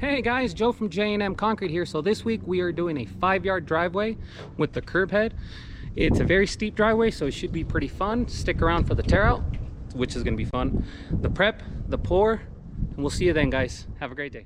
Hey guys, Joe from J&M Concrete here. So this week we are doing a 5-yard driveway with the curb head. It's a very steep driveway, so it should be pretty fun. Stick around for the tear out, which is going to be fun, the prep, the pour, and we'll see you then, guys. Have a great day.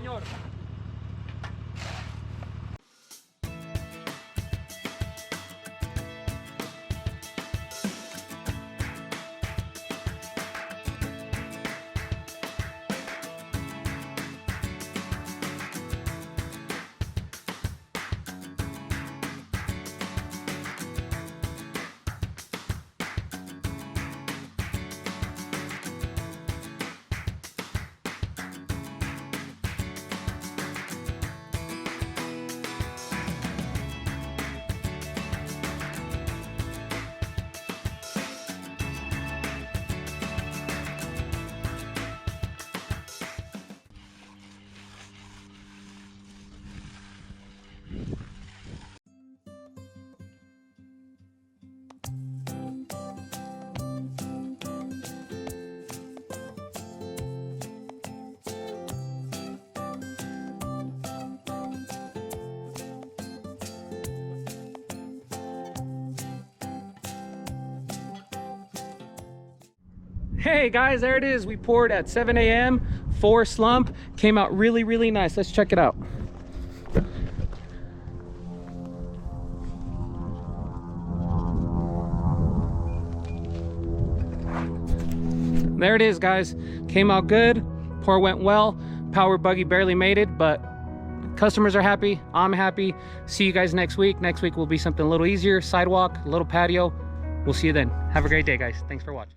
señor. Hey guys, there it is. We poured at 7 a.m. 4 slump. Came out really, really nice. Let's check it out. There it is, guys. Came out good. Pour went well. Power buggy barely made it, but customers are happy. I'm happy. See you guys next week. Next week will be something a little easier. Sidewalk, a little patio. We'll see you then. Have a great day, guys. Thanks for watching.